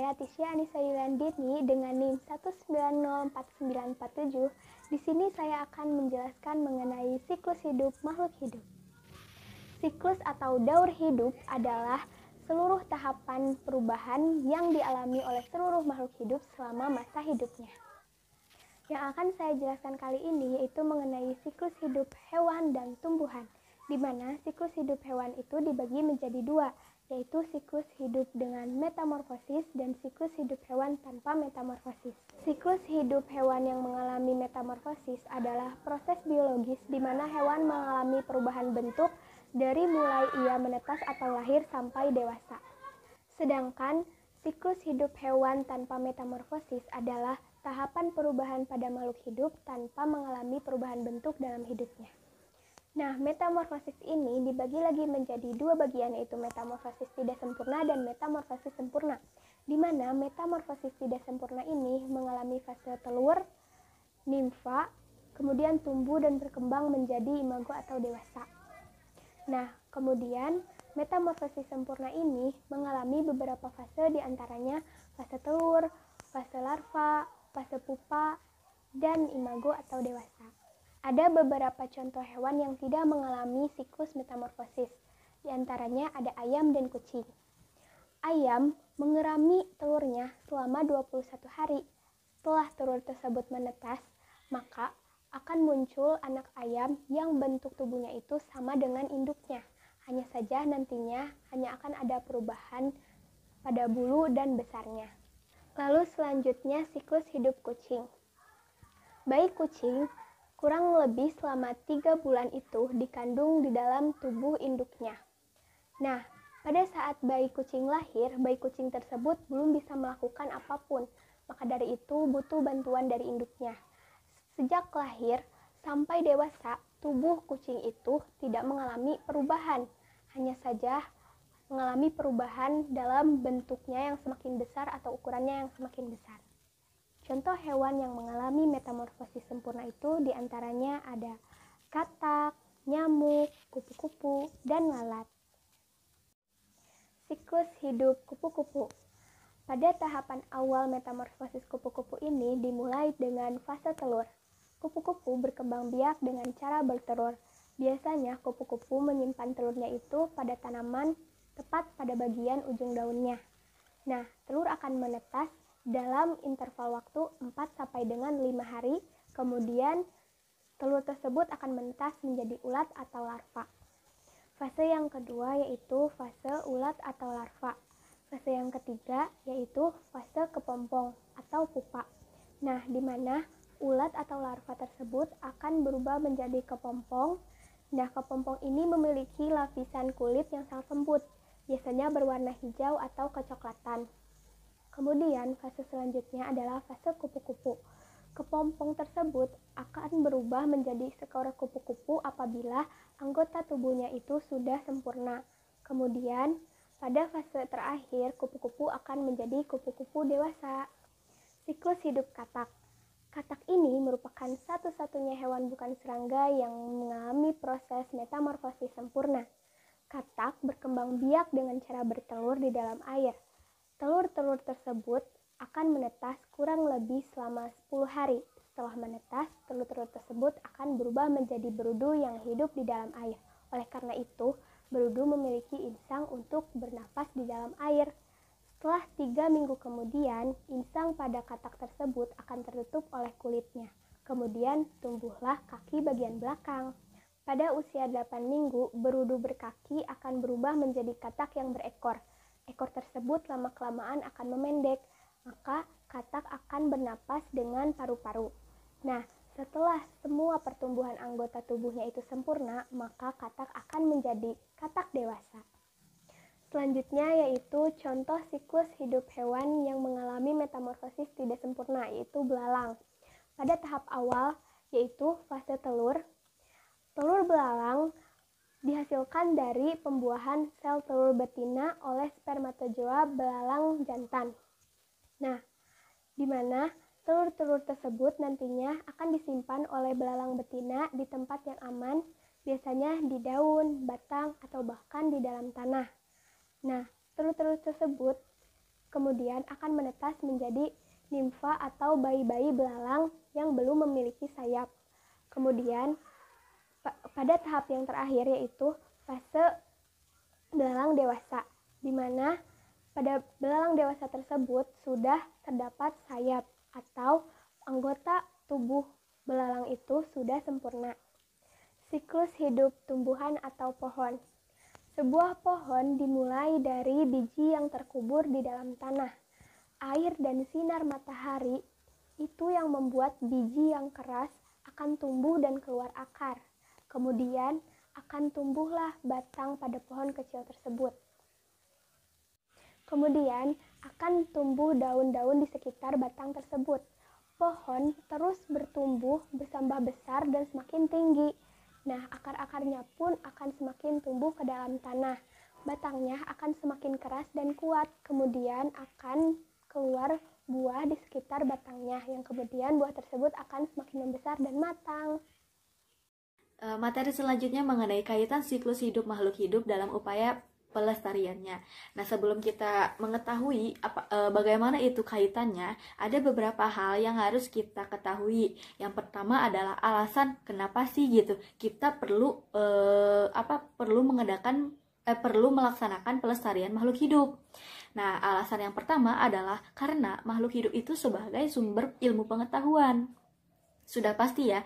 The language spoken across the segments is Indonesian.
saya Tisya Anissa Yulandini dengan NIM 1904947. Di sini saya akan menjelaskan mengenai siklus hidup makhluk hidup. Siklus atau daur hidup adalah seluruh tahapan perubahan yang dialami oleh seluruh makhluk hidup selama masa hidupnya. Yang akan saya jelaskan kali ini yaitu mengenai siklus hidup hewan dan tumbuhan, di mana siklus hidup hewan itu dibagi menjadi dua, yaitu siklus hidup dengan metamorfosis dan siklus hidup hewan tanpa metamorfosis. Siklus hidup hewan yang mengalami metamorfosis adalah proses biologis di mana hewan mengalami perubahan bentuk dari mulai ia menetas atau lahir sampai dewasa. Sedangkan siklus hidup hewan tanpa metamorfosis adalah tahapan perubahan pada makhluk hidup tanpa mengalami perubahan bentuk dalam hidupnya. Nah, metamorfosis ini dibagi lagi menjadi dua bagian, yaitu metamorfosis tidak sempurna dan metamorfosis sempurna, di mana metamorfosis tidak sempurna ini mengalami fase telur, nimfa, kemudian tumbuh dan berkembang menjadi imago atau dewasa. Nah, kemudian metamorfosis sempurna ini mengalami beberapa fase, diantaranya fase telur, fase larva, fase pupa, dan imago atau dewasa. Ada beberapa contoh hewan yang tidak mengalami siklus metamorfosis, diantaranya ada ayam dan kucing. Ayam mengerami telurnya selama 21 hari. Setelah telur tersebut menetas, maka akan muncul anak ayam yang bentuk tubuhnya itu sama dengan induknya. Hanya saja nantinya hanya akan ada perubahan pada bulu dan besarnya. Lalu selanjutnya siklus hidup kucing. Bayi kucing kurang lebih selama 3 bulan itu dikandung di dalam tubuh induknya. Nah, pada saat bayi kucing lahir, bayi kucing tersebut belum bisa melakukan apapun, maka dari itu butuh bantuan dari induknya. Sejak lahir sampai dewasa, tubuh kucing itu tidak mengalami perubahan, hanya saja mengalami perubahan dalam bentuknya yang semakin besar atau ukurannya yang semakin besar. Contoh hewan yang mengalami metamorfosis sempurna itu diantaranya ada katak, nyamuk, kupu-kupu, dan lalat. Siklus hidup kupu-kupu. Pada tahapan awal metamorfosis kupu-kupu ini dimulai dengan fase telur. Kupu-kupu berkembang biak dengan cara bertelur. Biasanya kupu-kupu menyimpan telurnya itu pada tanaman tepat pada bagian ujung daunnya. Nah, telur akan menetas dalam interval waktu 4 sampai dengan 5 hari, kemudian telur tersebut akan menetas menjadi ulat atau larva. Fase yang kedua yaitu fase ulat atau larva. Fase yang ketiga yaitu fase kepompong atau pupa. Nah, di mana ulat atau larva tersebut akan berubah menjadi kepompong. Nah, kepompong ini memiliki lapisan kulit yang sangat lembut, biasanya berwarna hijau atau kecoklatan. Kemudian fase selanjutnya adalah fase kupu-kupu. Kepompong tersebut akan berubah menjadi seekor kupu-kupu apabila anggota tubuhnya itu sudah sempurna. Kemudian pada fase terakhir kupu-kupu akan menjadi kupu-kupu dewasa. Siklus hidup katak. Katak ini merupakan satu-satunya hewan bukan serangga yang mengalami proses metamorfosis sempurna. Katak berkembang biak dengan cara bertelur di dalam air. Telur-telur tersebut akan menetas kurang lebih selama 10 hari. Setelah menetas, telur-telur tersebut akan berubah menjadi berudu yang hidup di dalam air. Oleh karena itu, berudu memiliki insang untuk bernafas di dalam air. Setelah 3 minggu kemudian, insang pada katak tersebut akan tertutup oleh kulitnya. Kemudian tumbuhlah kaki bagian belakang. Pada usia 8 minggu, berudu berkaki akan berubah menjadi katak yang berekor. Ekor tersebut lama-kelamaan akan memendek, maka katak akan bernapas dengan paru-paru. Nah, setelah semua pertumbuhan anggota tubuhnya itu sempurna, maka katak akan menjadi katak dewasa. Selanjutnya yaitu contoh siklus hidup hewan yang mengalami metamorfosis tidak sempurna, yaitu belalang. Pada tahap awal, yaitu fase telur, telur belalang dihasilkan dari pembuahan sel telur betina oleh spermatozoa belalang jantan. Nah, di mana telur-telur tersebut nantinya akan disimpan oleh belalang betina di tempat yang aman, biasanya di daun, batang, atau bahkan di dalam tanah. Nah, telur-telur tersebut kemudian akan menetas menjadi nimfa atau bayi-bayi belalang yang belum memiliki sayap. Kemudian pada tahap yang terakhir yaitu fase belalang dewasa, di mana pada belalang dewasa tersebut sudah terdapat sayap atau anggota tubuh belalang itu sudah sempurna. Siklus hidup tumbuhan atau pohon. Sebuah pohon dimulai dari biji yang terkubur di dalam tanah. Air dan sinar matahari itu yang membuat biji yang keras akan tumbuh dan keluar akar. Kemudian akan tumbuhlah batang pada pohon kecil tersebut. Kemudian akan tumbuh daun-daun di sekitar batang tersebut. Pohon terus bertumbuh, bertambah besar dan semakin tinggi. Nah, akar-akarnya pun akan semakin tumbuh ke dalam tanah. Batangnya akan semakin keras dan kuat. Kemudian akan keluar buah di sekitar batangnya, yang kemudian buah tersebut akan semakin membesar dan matang. Materi selanjutnya mengenai kaitan siklus hidup makhluk hidup dalam upaya pelestariannya. Nah, sebelum kita mengetahui bagaimana itu kaitannya, ada beberapa hal yang harus kita ketahui. Yang pertama adalah alasan kenapa sih gitu kita perlu perlu melaksanakan pelestarian makhluk hidup. Nah, alasan yang pertama adalah karena makhluk hidup itu sebagai sumber ilmu pengetahuan. Sudah pasti ya,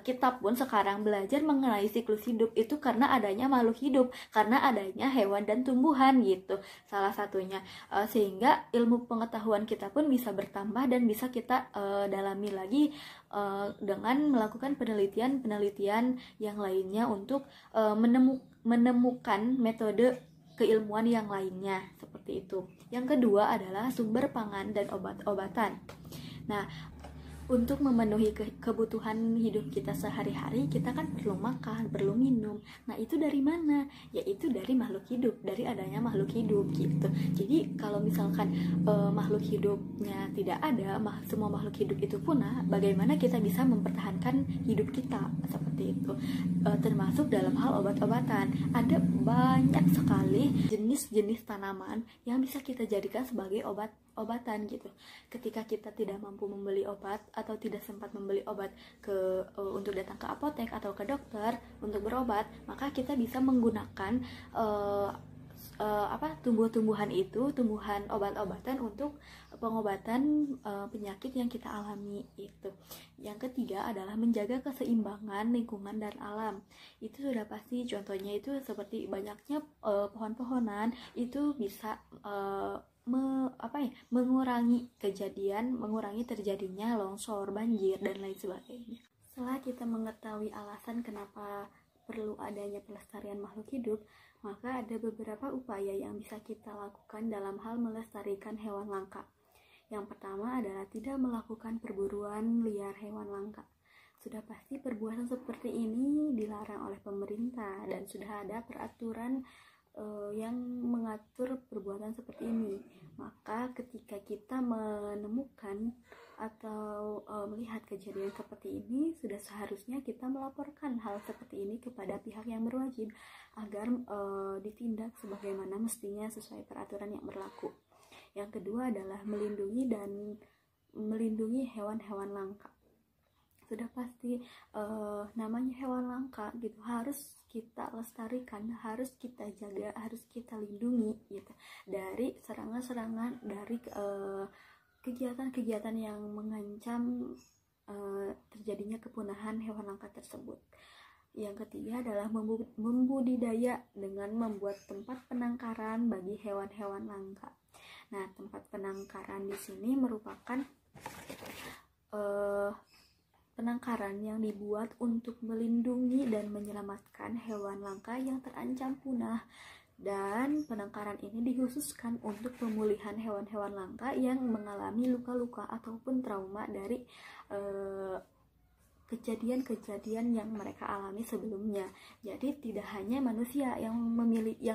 kita pun sekarang belajar mengenai siklus hidup itu karena adanya makhluk hidup, karena adanya hewan dan tumbuhan gitu, salah satunya. Sehingga ilmu pengetahuan kita pun bisa bertambah dan bisa kita dalami lagi dengan melakukan penelitian-penelitian yang lainnya untuk menemukan metode keilmuan yang lainnya, seperti itu. Yang kedua adalah sumber pangan dan obat-obatan. Nah, untuk memenuhi kebutuhan hidup kita sehari-hari, kita kan perlu makan, perlu minum. Nah, itu dari mana? Yaitu dari makhluk hidup, dari adanya makhluk hidup gitu. Jadi, kalau misalkan makhluk hidupnya tidak ada, semua makhluk hidup itu punah, bagaimana kita bisa mempertahankan hidup kita? Seperti itu. Termasuk dalam hal obat-obatan. Ada banyak sekali jenis-jenis tanaman yang bisa kita jadikan sebagai obatan gitu. Ketika kita tidak mampu membeli obat atau tidak sempat membeli obat untuk datang ke apotek atau ke dokter untuk berobat, maka kita bisa menggunakan tumbuh-tumbuhan itu, tumbuhan obat-obatan untuk pengobatan penyakit yang kita alami itu. Yang ketiga adalah menjaga keseimbangan lingkungan dan alam. Itu sudah pasti, contohnya itu seperti banyaknya pohon-pohonan itu bisa mengurangi terjadinya longsor, banjir, dan lain sebagainya. Setelah kita mengetahui alasan kenapa perlu adanya pelestarian makhluk hidup, maka ada beberapa upaya yang bisa kita lakukan dalam hal melestarikan hewan langka. Yang pertama adalah tidak melakukan perburuan liar hewan langka. Sudah pasti perbuatan seperti ini dilarang oleh pemerintah dan sudah ada peraturan yang mengatur perbuatan seperti ini. Maka ketika kita menemukan atau melihat kejadian seperti ini, sudah seharusnya kita melaporkan hal seperti ini kepada pihak yang berwajib agar ditindak sebagaimana mestinya sesuai peraturan yang berlaku. Yang kedua adalah melindungi hewan-hewan langka. Sudah pasti namanya hewan langka gitu harus kita lestarikan, harus kita jaga, harus kita lindungi gitu dari serangan-serangan, dari kegiatan-kegiatan yang mengancam terjadinya kepunahan hewan langka tersebut. Yang ketiga adalah membudidaya dengan membuat tempat penangkaran bagi hewan-hewan langka. Nah, tempat penangkaran di sini merupakan penangkaran yang dibuat untuk melindungi dan menyelamatkan hewan langka yang terancam punah, dan penangkaran ini dikhususkan untuk pemulihan hewan-hewan langka yang mengalami luka-luka ataupun trauma dari kejadian-kejadian yang mereka alami sebelumnya. Jadi tidak hanya manusia yang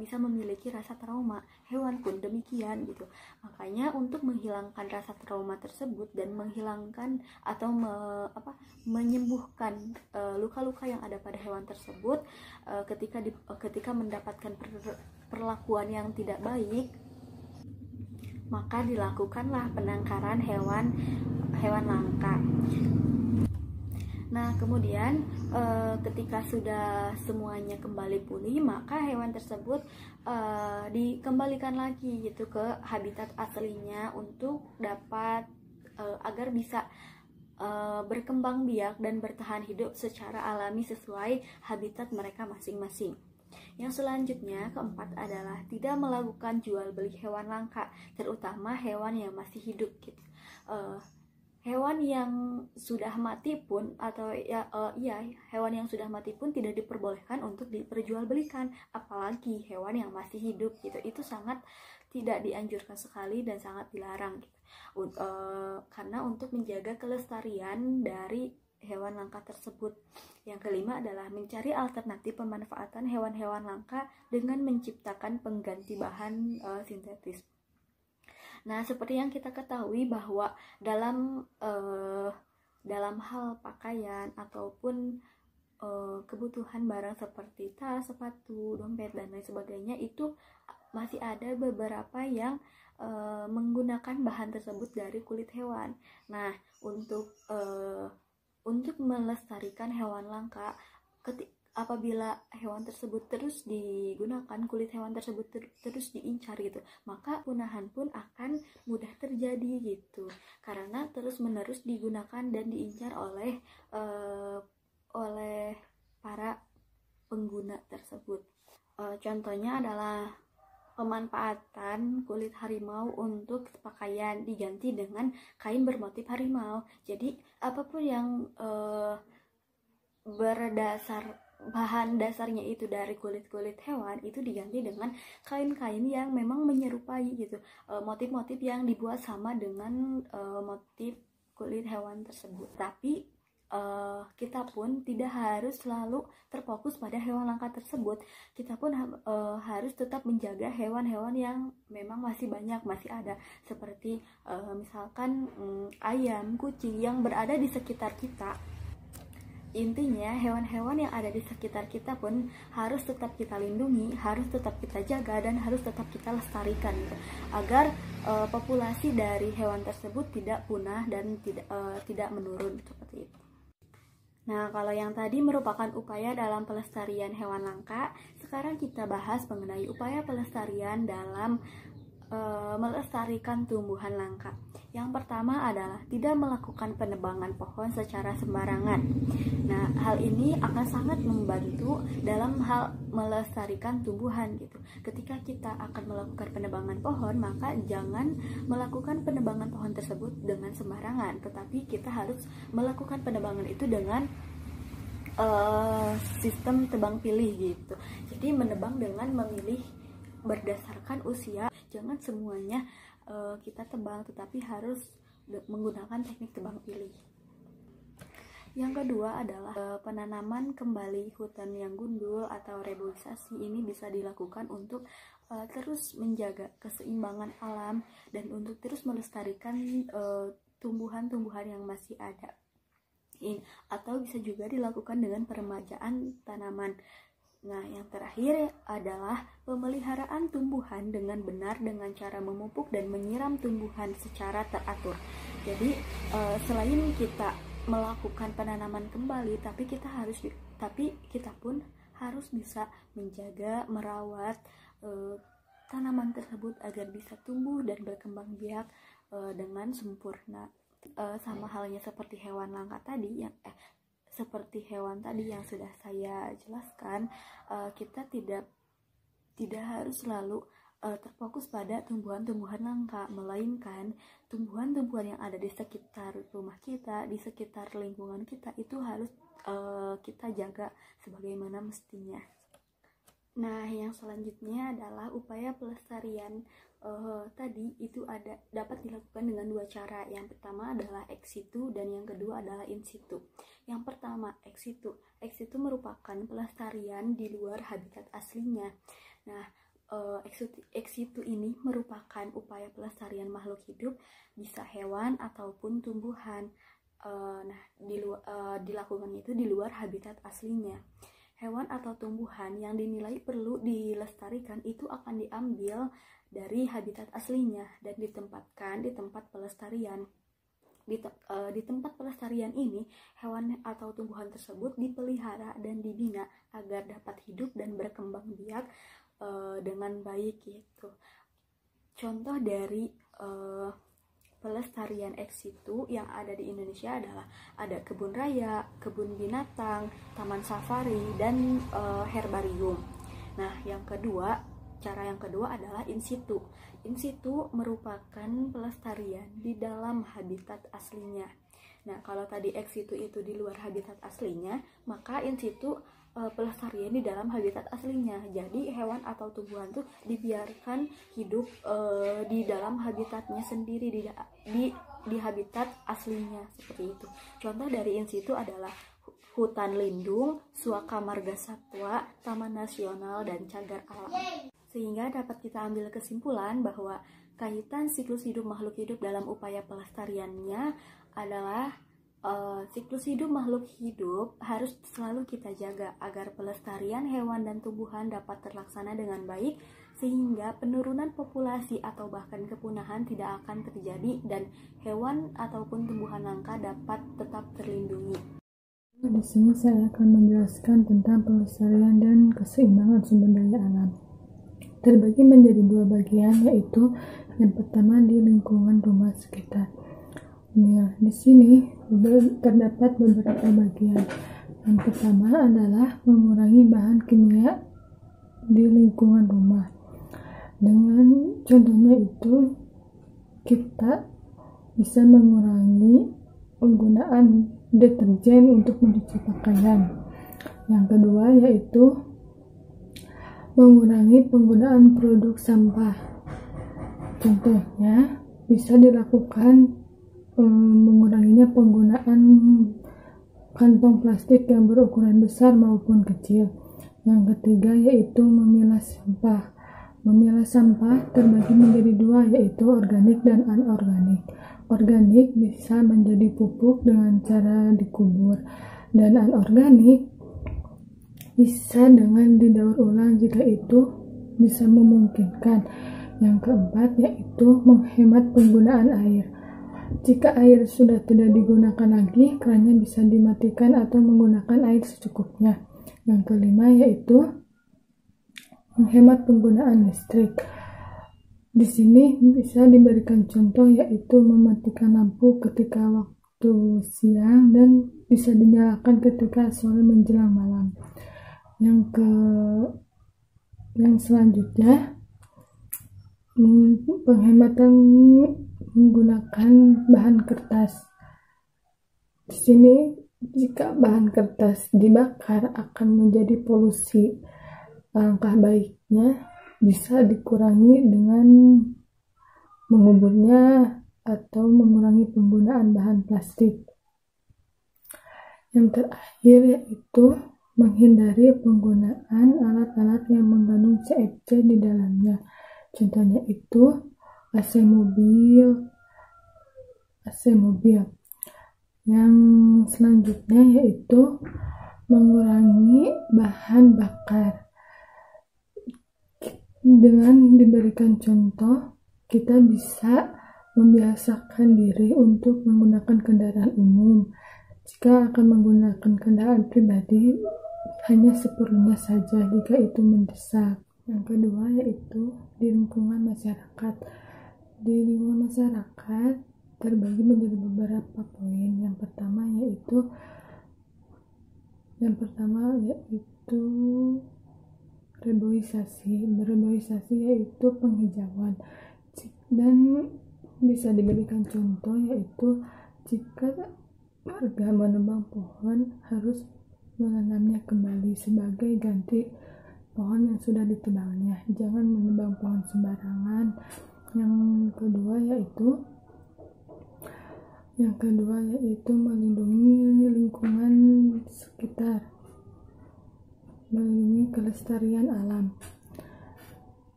bisa memiliki rasa trauma, hewan pun demikian gitu. Makanya untuk menghilangkan rasa trauma tersebut dan menghilangkan atau menyembuhkan luka-luka yang ada pada hewan tersebut, ketika mendapatkan perlakuan yang tidak baik, maka dilakukanlah penangkaran hewan langka. Nah, kemudian ketika sudah semuanya kembali pulih, maka hewan tersebut dikembalikan lagi gitu ke habitat aslinya untuk dapat agar bisa berkembang biak dan bertahan hidup secara alami sesuai habitat mereka masing-masing. Yang selanjutnya, keempat adalah tidak melakukan jual beli hewan langka, terutama hewan yang masih hidup gitu. Hewan yang sudah mati pun hewan yang sudah mati pun tidak diperbolehkan untuk diperjualbelikan, apalagi hewan yang masih hidup gitu. Itu sangat tidak dianjurkan sekali dan sangat dilarang gitu. Karena untuk menjaga kelestarian dari hewan langka tersebut. Yang kelima adalah mencari alternatif pemanfaatan hewan-hewan langka dengan menciptakan pengganti bahan sintetis. Nah, seperti yang kita ketahui bahwa dalam hal pakaian ataupun kebutuhan barang seperti tas, sepatu, dompet, dan lain sebagainya, itu masih ada beberapa yang menggunakan bahan tersebut dari kulit hewan. Nah, untuk melestarikan hewan langka, apabila hewan tersebut terus digunakan, kulit hewan tersebut terus diincar gitu, maka punahan pun akan mudah terjadi gitu, karena terus menerus digunakan dan diincar oleh para pengguna tersebut. Contohnya adalah pemanfaatan kulit harimau untuk pakaian diganti dengan kain bermotif harimau. Jadi apapun yang bahan dasarnya itu dari kulit hewan, itu diganti dengan kain-kain yang memang menyerupai gitu, motif-motif yang dibuat sama dengan motif kulit hewan tersebut. Tapi kita pun tidak harus selalu terfokus pada hewan langka tersebut. Kita pun harus tetap menjaga hewan-hewan yang memang masih ada, seperti misalkan ayam, kucing yang berada di sekitar kita. Intinya, hewan-hewan yang ada di sekitar kita pun harus tetap kita lindungi, harus tetap kita jaga, dan harus tetap kita lestarikan gitu, agar populasi dari hewan tersebut tidak punah dan tidak menurun seperti itu. Nah, kalau yang tadi merupakan upaya dalam pelestarian hewan langka, sekarang kita bahas mengenai upaya pelestarian dalam melestarikan tumbuhan langka. Yang pertama adalah tidak melakukan penebangan pohon secara sembarangan. Nah, hal ini akan sangat membantu dalam hal melestarikan tumbuhan gitu. Ketika kita akan melakukan penebangan pohon, maka jangan melakukan penebangan pohon tersebut dengan sembarangan, tetapi kita harus melakukan penebangan itu dengan sistem tebang pilih gitu. Jadi menebang dengan memilih berdasarkan usia, jangan semuanya kita tebang, tetapi harus menggunakan teknik tebang pilih. Yang kedua adalah penanaman kembali hutan yang gundul atau reboisasi. Ini bisa dilakukan untuk terus menjaga keseimbangan alam dan untuk terus melestarikan tumbuhan-tumbuhan yang masih ada. Atau bisa juga dilakukan dengan peremajaan tanaman. Nah, yang terakhir adalah pemeliharaan tumbuhan dengan benar dengan cara memupuk dan menyiram tumbuhan secara teratur. Jadi, selain kita melakukan penanaman kembali, tapi kita pun harus bisa menjaga, merawat tanaman tersebut agar bisa tumbuh dan berkembang biak dengan sempurna. Sama halnya seperti hewan langka tadi yang sudah saya jelaskan, kita tidak harus selalu terfokus pada tumbuhan-tumbuhan langka, melainkan tumbuhan-tumbuhan yang ada di sekitar rumah kita, di sekitar lingkungan kita, itu harus kita jaga sebagaimana mestinya. Nah, yang selanjutnya adalah upaya pelestarian tadi itu dapat dilakukan dengan dua cara. Yang pertama adalah ex situ dan yang kedua adalah in situ. Yang pertama, ex situ. Ex situ merupakan pelestarian di luar habitat aslinya. Nah, ex situ ini merupakan upaya pelestarian makhluk hidup, bisa hewan ataupun tumbuhan. Dilakukan itu di luar habitat aslinya. Hewan atau tumbuhan yang dinilai perlu dilestarikan itu akan diambil dari habitat aslinya dan ditempatkan di tempat pelestarian. Di tempat pelestarian ini, hewan atau tumbuhan tersebut dipelihara dan dibina agar dapat hidup dan berkembang biak dengan baik gitu. Contoh dari pelestarian ex situ yang ada di Indonesia adalah ada kebun raya, kebun binatang, taman safari, dan herbarium. Nah, cara yang kedua adalah in situ. In situ merupakan pelestarian di dalam habitat aslinya. Nah, kalau tadi ex situ itu di luar habitat aslinya, maka in situ pelestarian di dalam habitat aslinya. Jadi hewan atau tumbuhan tuh dibiarkan hidup di dalam habitatnya sendiri, di habitat aslinya, seperti itu. Contoh dari in situ adalah hutan lindung, suaka marga satwa, taman nasional, dan cagar alam. Sehingga dapat kita ambil kesimpulan bahwa kaitan siklus hidup makhluk hidup dalam upaya pelestariannya adalah siklus hidup makhluk hidup harus selalu kita jaga agar pelestarian hewan dan tumbuhan dapat terlaksana dengan baik, sehingga penurunan populasi atau bahkan kepunahan tidak akan terjadi dan hewan ataupun tumbuhan langka dapat tetap terlindungi. Di sini saya akan menjelaskan tentang pelestarian dan keseimbangan sumber daya alam. Terbagi menjadi dua bagian, yaitu yang pertama di lingkungan rumah sekitar. Nah, di sini terdapat beberapa bagian. Yang pertama adalah mengurangi bahan kimia di lingkungan rumah. Dengan contohnya itu, kita bisa mengurangi penggunaan deterjen untuk mencuci pakaian. Yang kedua yaitu mengurangi penggunaan produk sampah. Contohnya bisa dilakukan menguranginya penggunaan kantong plastik yang berukuran besar maupun kecil. Yang ketiga yaitu memilah sampah. Memilah sampah terbagi menjadi dua, yaitu organik dan anorganik. Organik bisa menjadi pupuk dengan cara dikubur, dan anorganik bisa dengan didaur ulang jika itu bisa memungkinkan. Yang keempat yaitu menghemat penggunaan air. Jika air sudah tidak digunakan lagi, kerannya bisa dimatikan atau menggunakan air secukupnya. Yang kelima yaitu menghemat penggunaan listrik. Di sini bisa diberikan contoh yaitu mematikan lampu ketika waktu siang dan bisa dinyalakan ketika sore menjelang malam. Yang selanjutnya penghematan menggunakan bahan kertas. Di sini jika bahan kertas dibakar akan menjadi polusi. Langkah baiknya bisa dikurangi dengan menguburnya atau mengurangi penggunaan bahan plastik. Yang terakhir yaitu menghindari penggunaan alat-alat yang mengandung CFC di dalamnya. Contohnya itu AC mobil. Yang selanjutnya yaitu mengurangi bahan bakar. Dengan diberikan contoh, kita bisa membiasakan diri untuk menggunakan kendaraan umum. Jika akan menggunakan kendaraan pribadi, hanya seperlunya saja jika itu mendesak. Yang kedua yaitu di lingkungan masyarakat. Di lingkungan masyarakat terbagi menjadi beberapa poin. Yang pertama yaitu reboisasi. Reboisasi yaitu penghijauan. Dan bisa diberikan contoh yaitu jika warga menebang pohon harus menanamnya kembali sebagai ganti pohon yang sudah ditebangnya. Jangan menebang pohon sembarangan. Yang kedua yaitu melindungi lingkungan sekitar, melindungi kelestarian alam.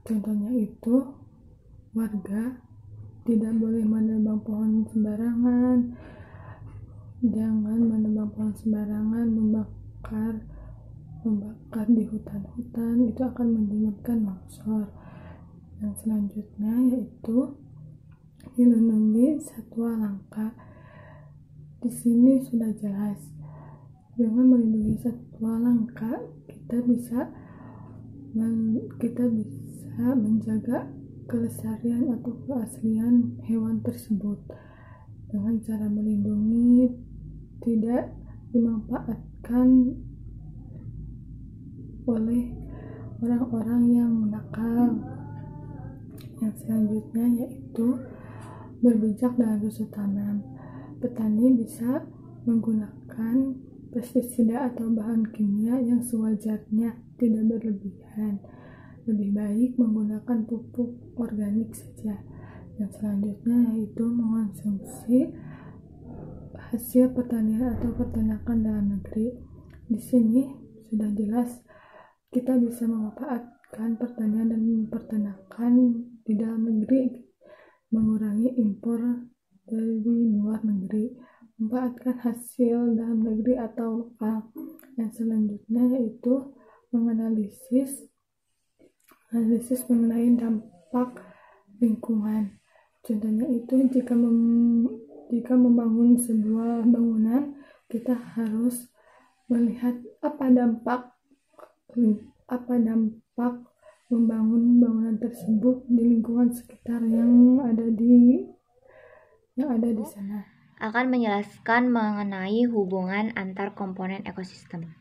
Contohnya itu warga tidak boleh menebang pohon sembarangan. Jangan menebang pohon sembarangan, membakar di hutan-hutan, itu akan menimbulkan longsor. Yang selanjutnya yaitu dilindungi satwa langka. Di sini sudah jelas, dengan melindungi satwa langka kita bisa menjaga kelestarian atau keaslian hewan tersebut dengan cara melindungi, tidak dimanfaatkan oleh orang-orang yang nakal. Yang selanjutnya yaitu berbijak dalam bercocok tanam. Petani bisa menggunakan pestisida atau bahan kimia yang sewajarnya, tidak berlebihan. Lebih baik menggunakan pupuk organik saja. Yang selanjutnya yaitu mengonsumsi hasil pertanian atau peternakan dalam negeri. Di sini sudah jelas kita bisa memanfaatkan pertanian dan peternakan di dalam negeri, mengurangi impor dari luar negeri, memanfaatkan hasil dalam negeri atau lokal. Yang selanjutnya yaitu menganalisis mengenai dampak lingkungan. Contohnya itu jika membangun sebuah bangunan, kita harus melihat apa dampak membangun bangunan tersebut di lingkungan sekitar yang ada di sana. Akan menjelaskan mengenai hubungan antar komponen ekosistem.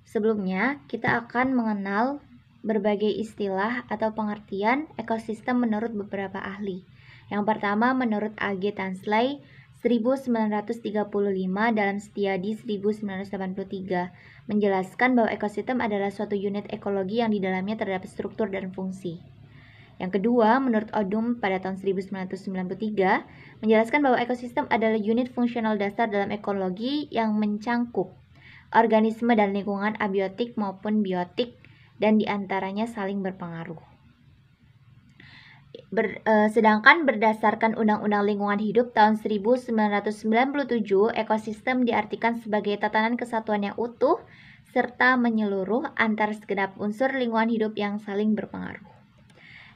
Sebelumnya, kita akan mengenal berbagai istilah atau pengertian ekosistem menurut beberapa ahli. Yang pertama menurut A.G. Tansley 1935 dalam Setiadi 1983 menjelaskan bahwa ekosistem adalah suatu unit ekologi yang di dalamnya terdapat struktur dan fungsi. Yang kedua, menurut Odum pada tahun 1993 menjelaskan bahwa ekosistem adalah unit fungsional dasar dalam ekologi yang mencangkup organisme dan lingkungan abiotik maupun biotik dan diantaranya saling berpengaruh. Sedangkan berdasarkan Undang-Undang Lingkungan Hidup tahun 1997, ekosistem diartikan sebagai tatanan kesatuan yang utuh serta menyeluruh antara segenap unsur lingkungan hidup yang saling berpengaruh.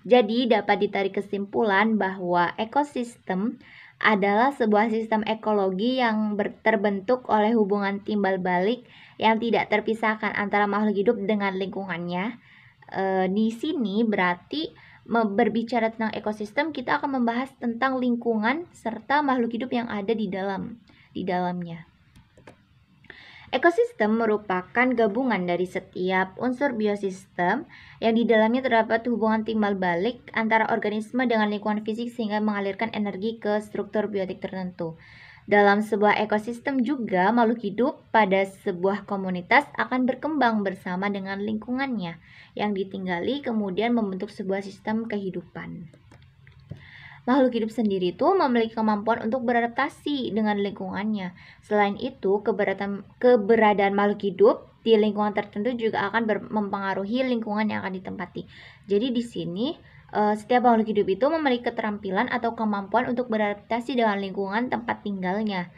Jadi dapat ditarik kesimpulan bahwa ekosistem adalah sebuah sistem ekologi yang terbentuk oleh hubungan timbal balik yang tidak terpisahkan antara makhluk hidup dengan lingkungannya. Di sini berarti berbicara tentang ekosistem, kita akan membahas tentang lingkungan serta makhluk hidup yang ada di dalamnya. Ekosistem merupakan gabungan dari setiap unsur biosistem yang di dalamnya terdapat hubungan timbal balik antara organisme dengan lingkungan fisik sehingga mengalirkan energi ke struktur biotik tertentu. Dalam sebuah ekosistem juga makhluk hidup pada sebuah komunitas akan berkembang bersama dengan lingkungannya yang ditinggali kemudian membentuk sebuah sistem kehidupan. Makhluk hidup sendiri itu memiliki kemampuan untuk beradaptasi dengan lingkungannya. Selain itu, keberadaan makhluk hidup di lingkungan tertentu juga akan mempengaruhi lingkungan yang akan ditempati. Jadi di sini setiap makhluk hidup itu memiliki keterampilan atau kemampuan untuk beradaptasi dengan lingkungan tempat tinggalnya.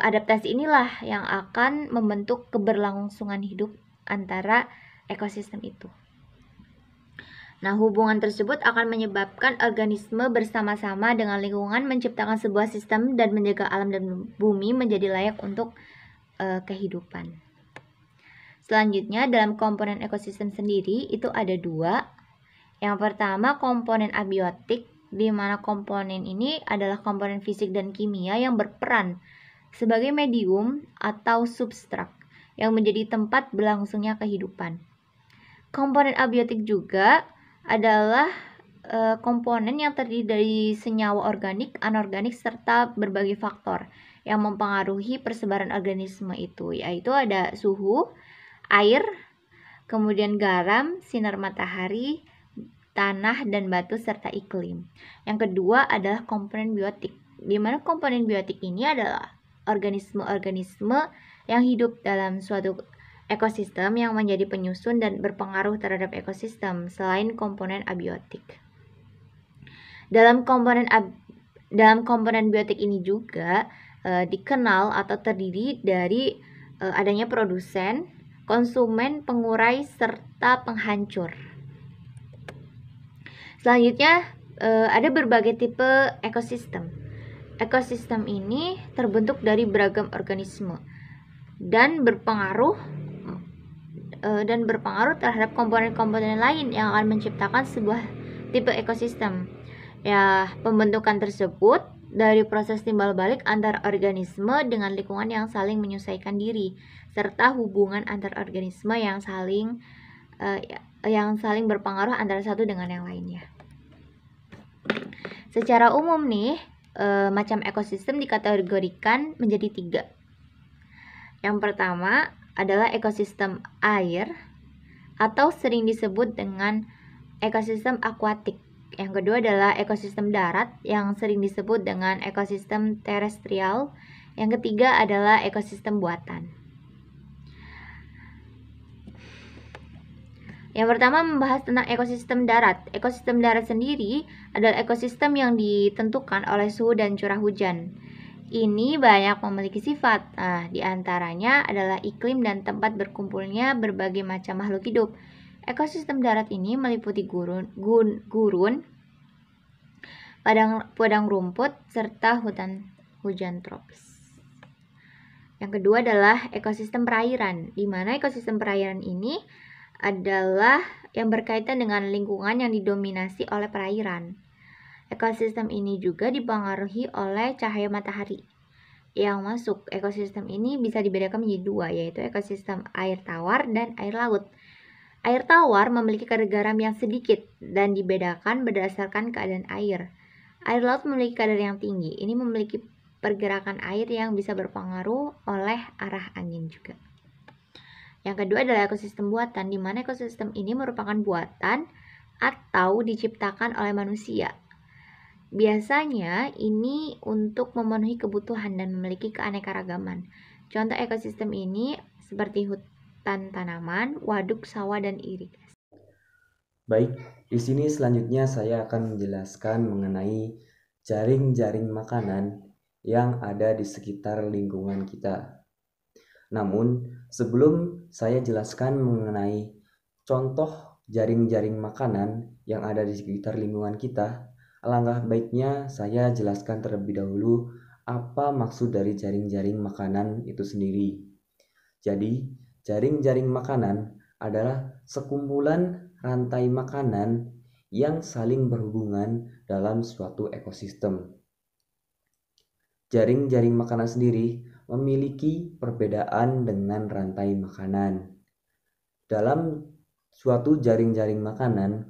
Adaptasi inilah yang akan membentuk keberlangsungan hidup antara ekosistem itu. Nah, hubungan tersebut akan menyebabkan organisme bersama-sama dengan lingkungan menciptakan sebuah sistem dan menjaga alam dan bumi menjadi layak untuk kehidupan. Selanjutnya, dalam komponen ekosistem sendiri itu ada dua. Yang pertama, komponen abiotik, di mana komponen ini adalah komponen fisik dan kimia yang berperan sebagai medium atau substrat yang menjadi tempat berlangsungnya kehidupan. Komponen abiotik juga adalah komponen yang terdiri dari senyawa organik, anorganik, serta berbagai faktor yang mempengaruhi persebaran organisme itu, yaitu ada suhu, air, kemudian garam, sinar matahari, tanah dan batu, serta iklim. Yang kedua adalah komponen biotik, di mana komponen biotik ini adalah organisme-organisme yang hidup dalam suatu ekosistem yang menjadi penyusun dan berpengaruh terhadap ekosistem selain komponen abiotik. Dalam komponen biotik ini juga dikenal atau terdiri dari adanya produsen, konsumen, pengurai, serta penghancur. Selanjutnya ada berbagai tipe ekosistem. Ekosistem ini terbentuk dari beragam organisme dan berpengaruh terhadap komponen-komponen lain yang akan menciptakan sebuah tipe ekosistem. Ya, pembentukan tersebut dari proses timbal balik antar organisme dengan lingkungan yang saling menyesuaikan diri, serta hubungan antar organisme yang saling berpengaruh antara satu dengan yang lainnya. Secara umum nih, macam ekosistem dikategorikan menjadi 3. Yang pertama adalah ekosistem air atau sering disebut dengan ekosistem akuatik. Yang kedua adalah ekosistem darat yang sering disebut dengan ekosistem terestrial. Yang ketiga adalah ekosistem buatan. Yang pertama membahas tentang ekosistem darat. Ekosistem darat sendiri adalah ekosistem yang ditentukan oleh suhu dan curah hujan. Ini banyak memiliki sifat. Di antaranya adalah iklim dan tempat berkumpulnya berbagai macam makhluk hidup. Ekosistem darat ini meliputi gurun, padang rumput, serta hujan tropis. Yang kedua adalah ekosistem perairan, di mana ekosistem perairan ini adalah yang berkaitan dengan lingkungan yang didominasi oleh perairan. Ekosistem ini juga dipengaruhi oleh cahaya matahari yang masuk. Ekosistem ini bisa dibedakan menjadi 2, yaitu ekosistem air tawar dan air laut. Air tawar memiliki kadar garam yang sedikit dan dibedakan berdasarkan keadaan air. Air laut memiliki kadar yang tinggi. Ini memiliki pergerakan air yang bisa berpengaruh oleh arah angin juga. Yang kedua adalah ekosistem buatan, di mana ekosistem ini merupakan buatan atau diciptakan oleh manusia. Biasanya ini untuk memenuhi kebutuhan dan memiliki keanekaragaman. Contoh ekosistem ini seperti hutan tanaman, waduk, sawah, dan irigasi. Baik, di sini selanjutnya saya akan menjelaskan mengenai jaring-jaring makanan yang ada di sekitar lingkungan kita. Namun, sebelum saya jelaskan mengenai contoh jaring-jaring makanan yang ada di sekitar lingkungan kita, alangkah baiknya saya jelaskan terlebih dahulu apa maksud dari jaring-jaring makanan itu sendiri. Jadi, jaring-jaring makanan adalah sekumpulan rantai makanan yang saling berhubungan dalam suatu ekosistem. Jaring-jaring makanan sendiri memiliki perbedaan dengan rantai makanan. Dalam suatu jaring-jaring makanan,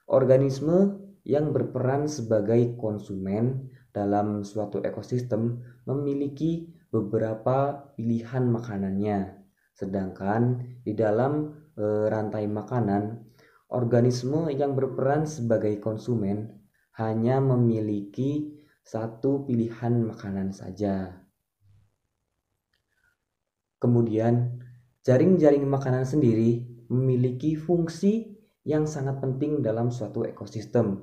organisme yang berperan sebagai konsumen dalam suatu ekosistem memiliki beberapa pilihan makanannya. Sedangkan di dalam rantai makanan, organisme yang berperan sebagai konsumen hanya memiliki satu pilihan makanan saja. Kemudian, jaring-jaring makanan sendiri memiliki fungsi yang sangat penting dalam suatu ekosistem.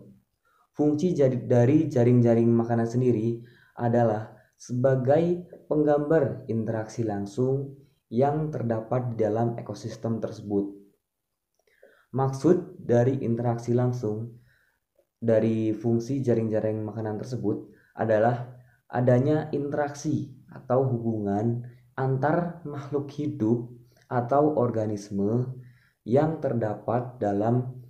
Fungsi dari jaring-jaring makanan sendiri adalah sebagai penggambar interaksi langsung yang terdapat di dalam ekosistem tersebut. Maksud dari interaksi langsung dari fungsi jaring-jaring makanan tersebut adalah adanya interaksi atau hubungan antar makhluk hidup atau organisme yang terdapat dalam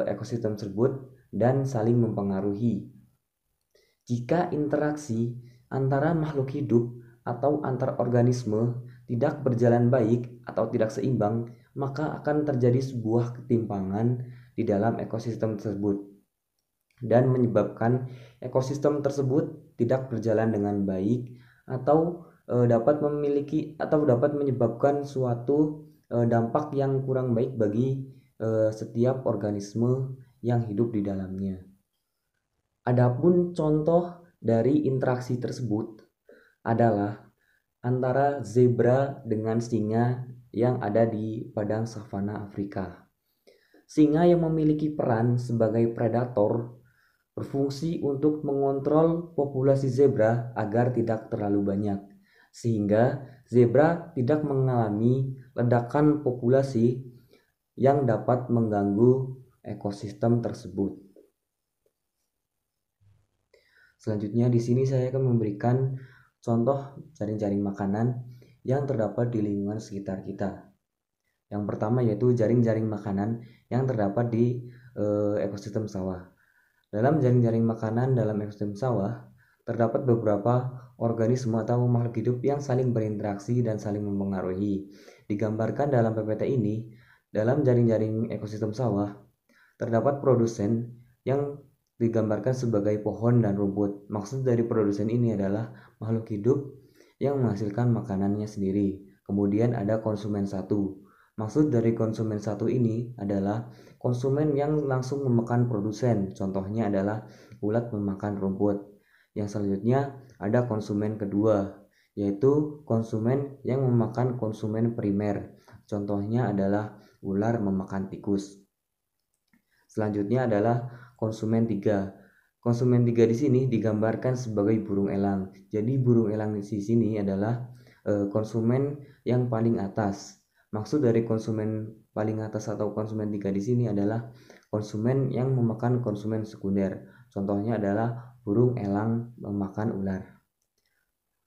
ekosistem tersebut dan saling mempengaruhi. Jika interaksi antara makhluk hidup atau antar organisme tidak berjalan baik atau tidak seimbang, maka akan terjadi sebuah ketimpangan di dalam ekosistem tersebut dan menyebabkan ekosistem tersebut tidak berjalan dengan baik atau dapat menyebabkan suatu dampak yang kurang baik bagi setiap organisme yang hidup di dalamnya. Adapun contoh dari interaksi tersebut adalah antara zebra dengan singa yang ada di padang savana Afrika. Singa yang memiliki peran sebagai predator berfungsi untuk mengontrol populasi zebra agar tidak terlalu banyak. sehingga zebra tidak mengalami ledakan populasi yang dapat mengganggu ekosistem tersebut. Selanjutnya di sini saya akan memberikan contoh jaring-jaring makanan yang terdapat di lingkungan sekitar kita. Yang pertama yaitu jaring-jaring makanan yang terdapat di ekosistem sawah. Dalam jaring-jaring makanan dalam ekosistem sawah terdapat beberapa organisme atau makhluk hidup yang saling berinteraksi dan saling mempengaruhi. Digambarkan dalam PPT ini, dalam jaring-jaring ekosistem sawah terdapat produsen yang digambarkan sebagai pohon dan rumput. Maksud dari produsen ini adalah makhluk hidup yang menghasilkan makanannya sendiri. Kemudian ada konsumen satu. Maksud dari konsumen satu ini adalah konsumen yang langsung memakan produsen. Contohnya adalah ulat memakan rumput. Yang selanjutnya ada konsumen kedua, yaitu konsumen yang memakan konsumen primer. Contohnya adalah ular memakan tikus. Selanjutnya adalah konsumen 3. Konsumen 3 di sini digambarkan sebagai burung elang. Jadi burung elang di sini adalah konsumen yang paling atas. Maksud dari konsumen paling atas atau konsumen 3 di sini adalah konsumen yang memakan konsumen sekunder. Contohnya adalah burung elang memakan ular.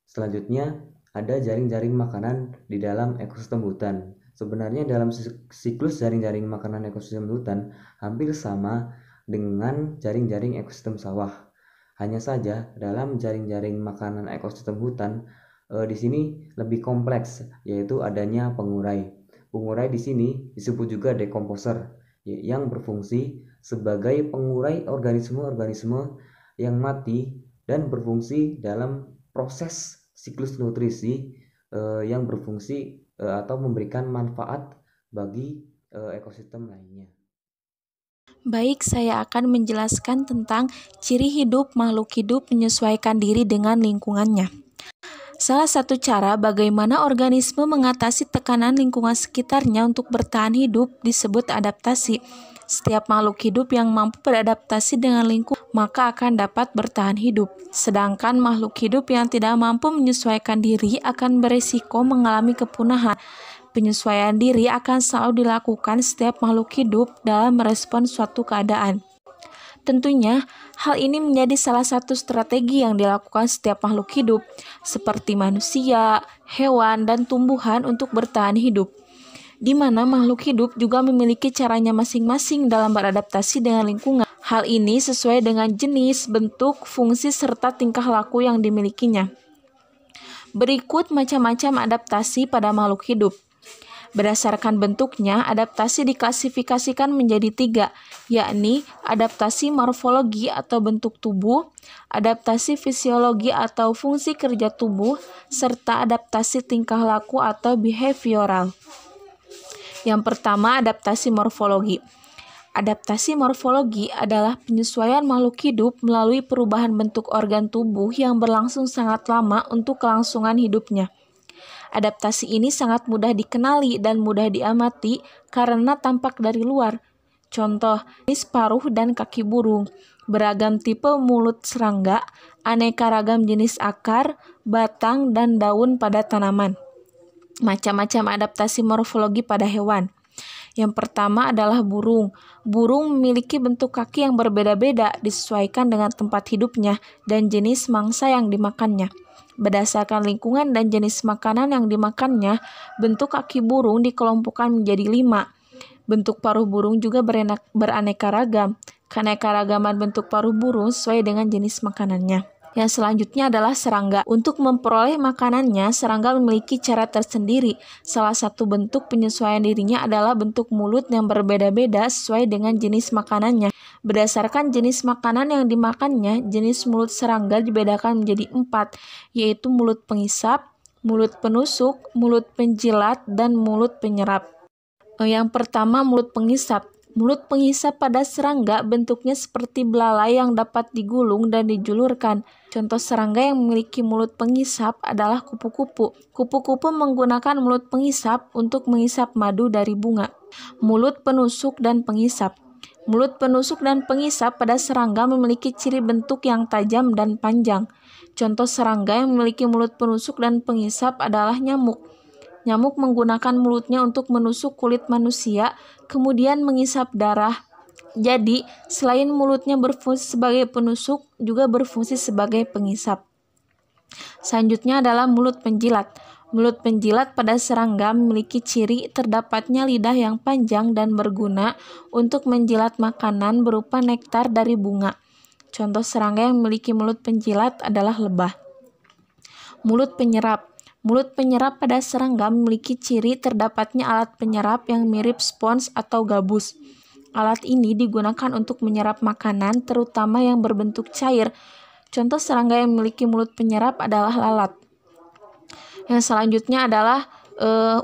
Selanjutnya ada jaring-jaring makanan di dalam ekosistem hutan. Sebenarnya dalam siklus jaring-jaring makanan ekosistem hutan hampir sama dengan jaring-jaring ekosistem sawah. Hanya saja dalam jaring-jaring makanan ekosistem hutan di sini lebih kompleks, yaitu adanya pengurai. Pengurai di sini disebut juga dekomposer, yang berfungsi sebagai pengurai organisme-organisme yang mati dan berfungsi dalam proses siklus nutrisi yang berfungsi atau memberikan manfaat bagi ekosistem lainnya. Baik, saya akan menjelaskan tentang ciri hidup makhluk hidup menyesuaikan diri dengan lingkungannya. Salah satu cara bagaimana organisme mengatasi tekanan lingkungan sekitarnya untuk bertahan hidup disebut adaptasi. Setiap makhluk hidup yang mampu beradaptasi dengan lingkungan maka akan dapat bertahan hidup. Sedangkan makhluk hidup yang tidak mampu menyesuaikan diri akan beresiko mengalami kepunahan. Penyesuaian diri akan selalu dilakukan setiap makhluk hidup dalam merespon suatu keadaan. Tentunya, hal ini menjadi salah satu strategi yang dilakukan setiap makhluk hidup, seperti manusia, hewan, dan tumbuhan untuk bertahan hidup, di mana makhluk hidup juga memiliki caranya masing-masing dalam beradaptasi dengan lingkungan. Hal ini sesuai dengan jenis, bentuk, fungsi, serta tingkah laku yang dimilikinya. Berikut macam-macam adaptasi pada makhluk hidup. Berdasarkan bentuknya, adaptasi diklasifikasikan menjadi 3, yakni adaptasi morfologi atau bentuk tubuh, adaptasi fisiologi atau fungsi kerja tubuh, serta adaptasi tingkah laku atau behavioral. Yang pertama, adaptasi morfologi. Adaptasi morfologi adalah penyesuaian makhluk hidup melalui perubahan bentuk organ tubuh yang berlangsung sangat lama untuk kelangsungan hidupnya. Adaptasi ini sangat mudah dikenali dan mudah diamati karena tampak dari luar. Contoh, jenis paruh dan kaki burung, beragam tipe mulut serangga, aneka ragam jenis akar, batang, dan daun pada tanaman. Macam-macam adaptasi morfologi pada hewan. Yang pertama adalah burung. Burung memiliki bentuk kaki yang berbeda-beda disesuaikan dengan tempat hidupnya dan jenis mangsa yang dimakannya. Berdasarkan lingkungan dan jenis makanan yang dimakannya, bentuk kaki burung dikelompokkan menjadi 5. Bentuk paruh burung juga beraneka ragam. Keanekaragaman bentuk paruh burung sesuai dengan jenis makanannya. Yang selanjutnya adalah serangga. Untuk memperoleh makanannya, serangga memiliki cara tersendiri. Salah satu bentuk penyesuaian dirinya adalah bentuk mulut yang berbeda-beda sesuai dengan jenis makanannya. Berdasarkan jenis makanan yang dimakannya, jenis mulut serangga dibedakan menjadi 4, yaitu mulut pengisap, mulut penusuk, mulut penjilat, dan mulut penyerap. Yang pertama, mulut pengisap. Mulut pengisap pada serangga bentuknya seperti belalai yang dapat digulung dan dijulurkan. Contoh serangga yang memiliki mulut pengisap adalah kupu-kupu. Kupu-kupu menggunakan mulut pengisap untuk mengisap madu dari bunga. Mulut penusuk dan pengisap. Mulut penusuk dan pengisap pada serangga memiliki ciri bentuk yang tajam dan panjang. Contoh serangga yang memiliki mulut penusuk dan pengisap adalah nyamuk. Nyamuk menggunakan mulutnya untuk menusuk kulit manusia, kemudian mengisap darah. Jadi, selain mulutnya berfungsi sebagai penusuk, juga berfungsi sebagai pengisap. Selanjutnya adalah mulut penjilat. Mulut penjilat pada serangga memiliki ciri terdapatnya lidah yang panjang dan berguna untuk menjilat makanan berupa nektar dari bunga. Contoh serangga yang memiliki mulut penjilat adalah lebah. Mulut penyerap. Mulut penyerap pada serangga memiliki ciri terdapatnya alat penyerap yang mirip spons atau gabus. Alat ini digunakan untuk menyerap makanan, terutama yang berbentuk cair. Contoh serangga yang memiliki mulut penyerap adalah lalat. Yang selanjutnya adalah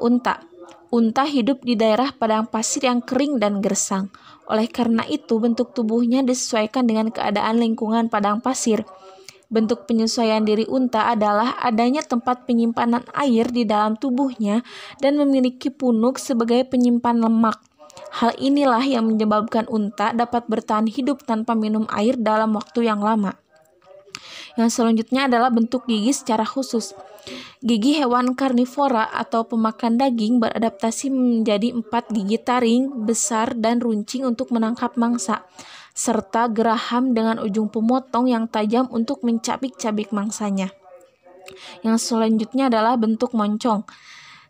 unta. Unta hidup di daerah padang pasir yang kering dan gersang. Oleh karena itu, bentuk tubuhnya disesuaikan dengan keadaan lingkungan padang pasir. Bentuk penyesuaian diri unta adalah adanya tempat penyimpanan air di dalam tubuhnya dan memiliki punuk sebagai penyimpan lemak. Hal inilah yang menyebabkan unta dapat bertahan hidup tanpa minum air dalam waktu yang lama. Yang selanjutnya adalah bentuk gigi secara khusus. Gigi hewan karnivora atau pemakan daging beradaptasi menjadi 4 gigi taring, besar, dan runcing untuk menangkap mangsa, serta geraham dengan ujung pemotong yang tajam untuk mencabik-cabik mangsanya. Yang selanjutnya adalah bentuk moncong.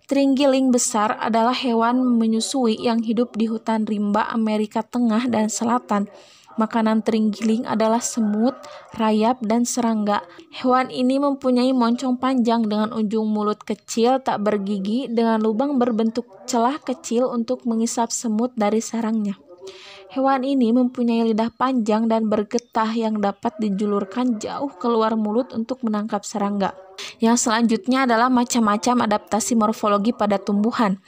Terenggiling besar adalah hewan menyusui yang hidup di hutan rimba Amerika Tengah dan Selatan. Makanan terenggiling adalah semut, rayap, dan serangga. Hewan ini mempunyai moncong panjang dengan ujung mulut kecil tak bergigi dengan lubang berbentuk celah kecil untuk mengisap semut dari sarangnya. Hewan ini mempunyai lidah panjang dan bergetah yang dapat dijulurkan jauh keluar mulut untuk menangkap serangga. Yang selanjutnya adalah macam-macam adaptasi morfologi pada tumbuhan.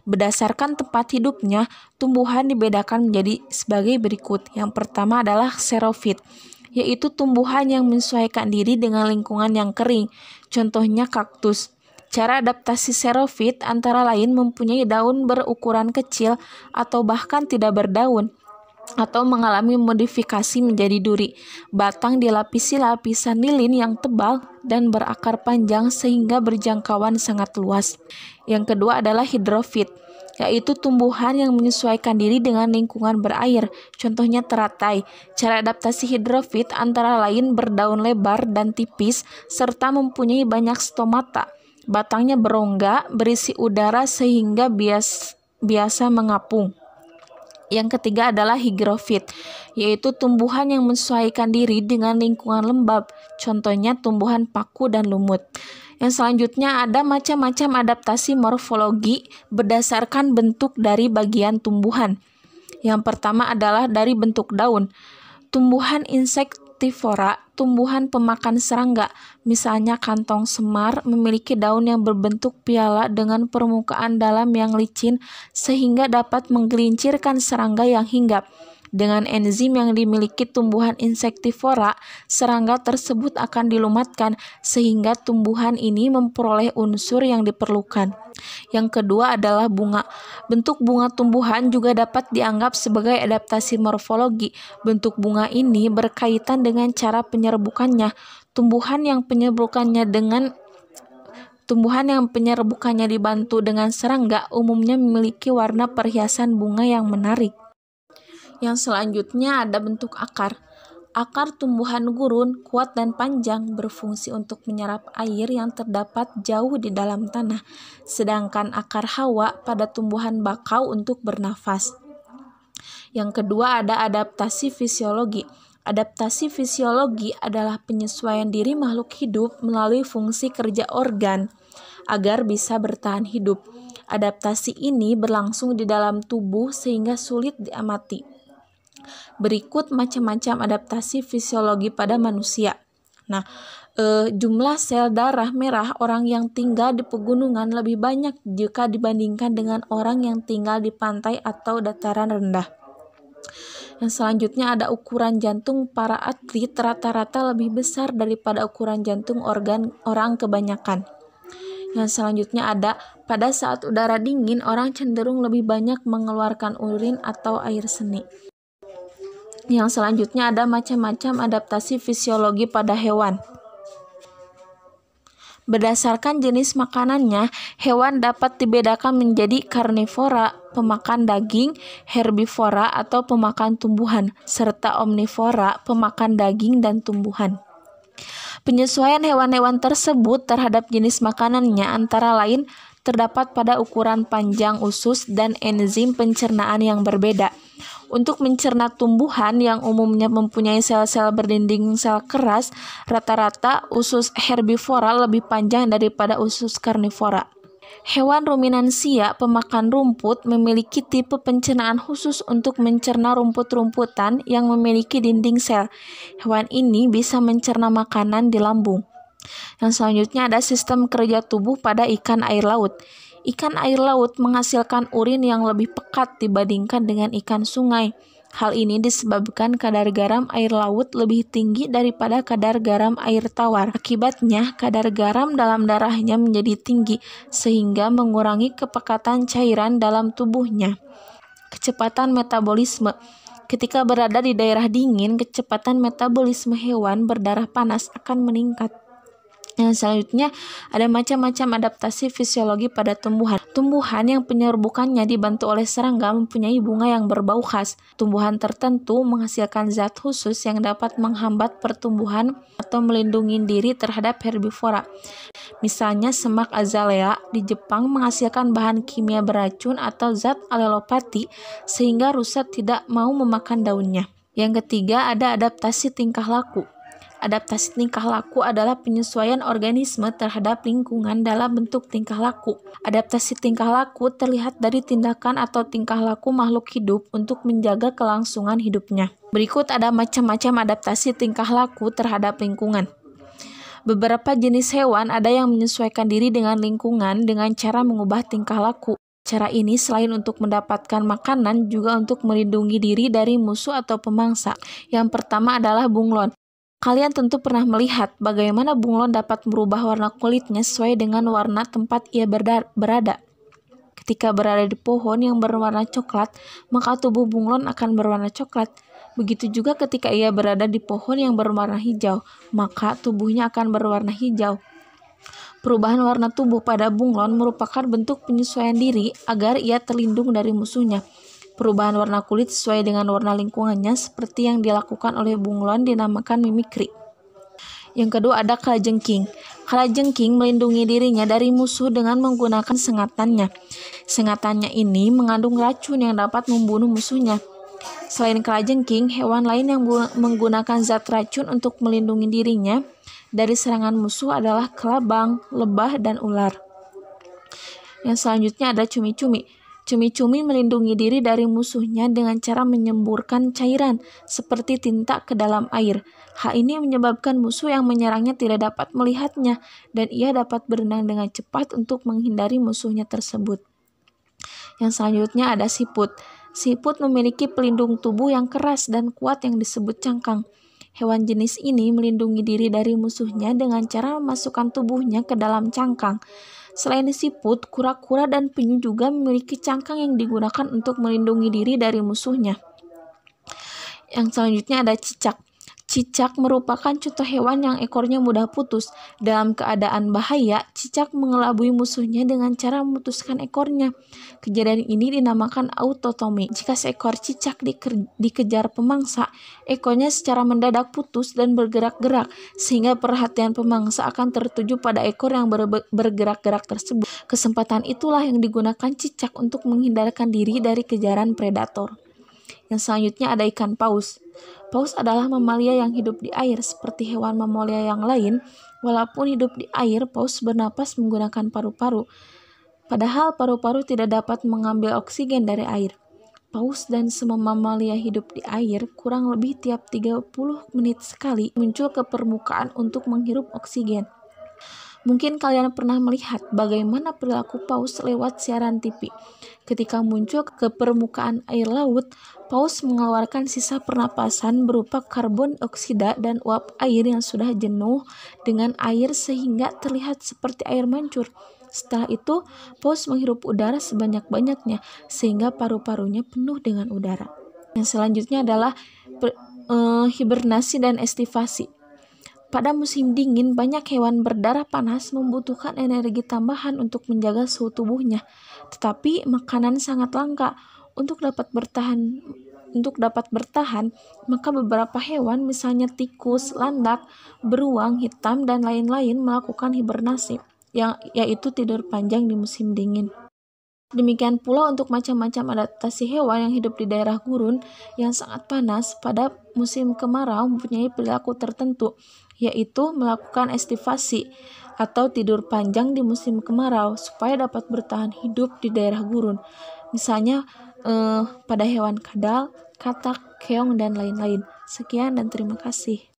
Berdasarkan tempat hidupnya, tumbuhan dibedakan menjadi sebagai berikut. Yang pertama adalah xerofit, yaitu tumbuhan yang menyesuaikan diri dengan lingkungan yang kering. Contohnya kaktus. Cara adaptasi xerofit antara lain mempunyai daun berukuran kecil atau bahkan tidak berdaun, atau mengalami modifikasi menjadi duri. Batang dilapisi lapisan lilin yang tebal dan berakar panjang sehingga berjangkauan sangat luas. Yang kedua adalah hidrofit, yaitu tumbuhan yang menyesuaikan diri dengan lingkungan berair. Contohnya teratai. Cara adaptasi hidrofit antara lain berdaun lebar dan tipis serta mempunyai banyak stomata. Batangnya berongga, berisi udara sehingga biasa mengapung. Yang ketiga adalah hygrofit, yaitu tumbuhan yang menyesuaikan diri dengan lingkungan lembab. Contohnya tumbuhan paku dan lumut. Yang selanjutnya ada macam-macam adaptasi morfologi berdasarkan bentuk dari bagian tumbuhan. Yang pertama adalah dari bentuk daun. Tumbuhan insektivora, tumbuhan pemakan serangga, misalnya kantong semar, memiliki daun yang berbentuk piala dengan permukaan dalam yang licin sehingga dapat menggelincirkan serangga yang hinggap. Dengan enzim yang dimiliki tumbuhan insektivora, serangga tersebut akan dilumatkan sehingga tumbuhan ini memperoleh unsur yang diperlukan. Yang kedua adalah bunga. Bentuk bunga tumbuhan juga dapat dianggap sebagai adaptasi morfologi. Bentuk bunga ini berkaitan dengan cara penyerbukannya. Tumbuhan yang penyerbukannya dibantu dengan serangga umumnya memiliki warna perhiasan bunga yang menarik. Yang selanjutnya ada bentuk akar. Akar tumbuhan gurun kuat dan panjang berfungsi untuk menyerap air yang terdapat jauh di dalam tanah, sedangkan akar hawa pada tumbuhan bakau untuk bernafas. Yang kedua ada adaptasi fisiologi. Adaptasi fisiologi adalah penyesuaian diri makhluk hidup melalui fungsi kerja organ agar bisa bertahan hidup. Adaptasi ini berlangsung di dalam tubuh sehingga sulit diamati. Berikut macam-macam adaptasi fisiologi pada manusia. Jumlah sel darah merah orang yang tinggal di pegunungan lebih banyak jika dibandingkan dengan orang yang tinggal di pantai atau dataran rendah. Yang selanjutnya ada ukuran jantung para atlet rata-rata lebih besar daripada ukuran jantung orang kebanyakan. Yang selanjutnya ada pada saat udara dingin orang cenderung lebih banyak mengeluarkan urin atau air seni. Yang selanjutnya ada macam-macam adaptasi fisiologi pada hewan. Berdasarkan jenis makanannya, hewan dapat dibedakan menjadi karnivora, pemakan daging, herbivora atau pemakan tumbuhan, serta omnivora, pemakan daging dan tumbuhan. Penyesuaian hewan-hewan tersebut terhadap jenis makanannya antara lain terdapat pada ukuran panjang usus dan enzim pencernaan yang berbeda. Untuk mencerna tumbuhan yang umumnya mempunyai sel-sel berdinding sel keras, rata-rata usus herbivora lebih panjang daripada usus karnivora. Hewan ruminansia pemakan rumput memiliki tipe pencernaan khusus untuk mencerna rumput-rumputan yang memiliki dinding sel. Hewan ini bisa mencerna makanan di lambung. Yang selanjutnya ada sistem kerja tubuh pada ikan air laut. Ikan air laut menghasilkan urin yang lebih pekat dibandingkan dengan ikan sungai. Hal ini disebabkan kadar garam air laut lebih tinggi daripada kadar garam air tawar. Akibatnya, kadar garam dalam darahnya menjadi tinggi, sehingga mengurangi kepekatan cairan dalam tubuhnya. Kecepatan metabolisme. Ketika berada di daerah dingin, kecepatan metabolisme hewan berdarah panas akan meningkat. Yang selanjutnya ada macam-macam adaptasi fisiologi pada tumbuhan. Tumbuhan yang penyerbukannya dibantu oleh serangga mempunyai bunga yang berbau khas. Tumbuhan tertentu menghasilkan zat khusus yang dapat menghambat pertumbuhan atau melindungi diri terhadap herbivora. Misalnya semak azalea di Jepang menghasilkan bahan kimia beracun atau zat alelopati sehingga rusa tidak mau memakan daunnya. Yang ketiga ada adaptasi tingkah laku. Adaptasi tingkah laku adalah penyesuaian organisme terhadap lingkungan dalam bentuk tingkah laku. Adaptasi tingkah laku terlihat dari tindakan atau tingkah laku makhluk hidup untuk menjaga kelangsungan hidupnya. Berikut ada macam-macam adaptasi tingkah laku terhadap lingkungan. Beberapa jenis hewan ada yang menyesuaikan diri dengan lingkungan dengan cara mengubah tingkah laku. Cara ini selain untuk mendapatkan makanan juga untuk melindungi diri dari musuh atau pemangsa. Yang pertama adalah bunglon. Kalian tentu pernah melihat bagaimana bunglon dapat merubah warna kulitnya sesuai dengan warna tempat ia berada. Ketika berada di pohon yang berwarna coklat, maka tubuh bunglon akan berwarna coklat. Begitu juga ketika ia berada di pohon yang berwarna hijau, maka tubuhnya akan berwarna hijau. Perubahan warna tubuh pada bunglon merupakan bentuk penyesuaian diri agar ia terlindung dari musuhnya. Perubahan warna kulit sesuai dengan warna lingkungannya seperti yang dilakukan oleh bunglon dinamakan mimikri. Yang kedua ada kalajengking. Kalajengking melindungi dirinya dari musuh dengan menggunakan sengatannya. Sengatannya ini mengandung racun yang dapat membunuh musuhnya. Selain kalajengking, hewan lain yang menggunakan zat racun untuk melindungi dirinya dari serangan musuh adalah kelabang, lebah, dan ular. Yang selanjutnya ada cumi-cumi. Cumi-cumi melindungi diri dari musuhnya dengan cara menyemburkan cairan seperti tinta ke dalam air. Hal ini menyebabkan musuh yang menyerangnya tidak dapat melihatnya dan ia dapat berenang dengan cepat untuk menghindari musuhnya tersebut. Yang selanjutnya ada siput. Siput memiliki pelindung tubuh yang keras dan kuat yang disebut cangkang. Hewan jenis ini melindungi diri dari musuhnya dengan cara memasukkan tubuhnya ke dalam cangkang. Selain siput, kura-kura dan penyu juga memiliki cangkang yang digunakan untuk melindungi diri dari musuhnya. Yang selanjutnya ada cicak. Cicak merupakan contoh hewan yang ekornya mudah putus. Dalam keadaan bahaya, cicak mengelabui musuhnya dengan cara memutuskan ekornya. Kejadian ini dinamakan autotomi. Jika seekor cicak dikejar pemangsa, ekornya secara mendadak putus dan bergerak-gerak, sehingga perhatian pemangsa akan tertuju pada ekor yang bergerak-gerak tersebut. Kesempatan itulah yang digunakan cicak untuk menghindarkan diri dari kejaran predator. Yang selanjutnya ada ikan paus. Paus adalah mamalia yang hidup di air seperti hewan mamalia yang lain. Walaupun hidup di air, paus bernapas menggunakan paru-paru. Padahal paru-paru tidak dapat mengambil oksigen dari air. Paus dan semua mamalia hidup di air kurang lebih tiap 30 menit sekali muncul ke permukaan untuk menghirup oksigen. Mungkin kalian pernah melihat bagaimana perilaku paus lewat siaran TV. Ketika muncul ke permukaan air laut, paus mengeluarkan sisa pernapasan berupa karbon dioksida dan uap air yang sudah jenuh dengan air sehingga terlihat seperti air mancur. Setelah itu, paus menghirup udara sebanyak-banyaknya sehingga paru-parunya penuh dengan udara. Yang selanjutnya adalah hibernasi dan estivasi. Pada musim dingin, banyak hewan berdarah panas membutuhkan energi tambahan untuk menjaga suhu tubuhnya. Tetapi makanan sangat langka. Untuk dapat bertahan, maka beberapa hewan, misalnya tikus, landak, beruang hitam, dan lain-lain melakukan hibernasi, yaitu tidur panjang di musim dingin. Demikian pula untuk macam-macam adaptasi hewan yang hidup di daerah gurun yang sangat panas pada musim kemarau mempunyai perilaku tertentu, yaitu melakukan estivasi atau tidur panjang di musim kemarau supaya dapat bertahan hidup di daerah gurun. Misalnya pada hewan kadal, katak, keong, dan lain-lain. Sekian dan terima kasih.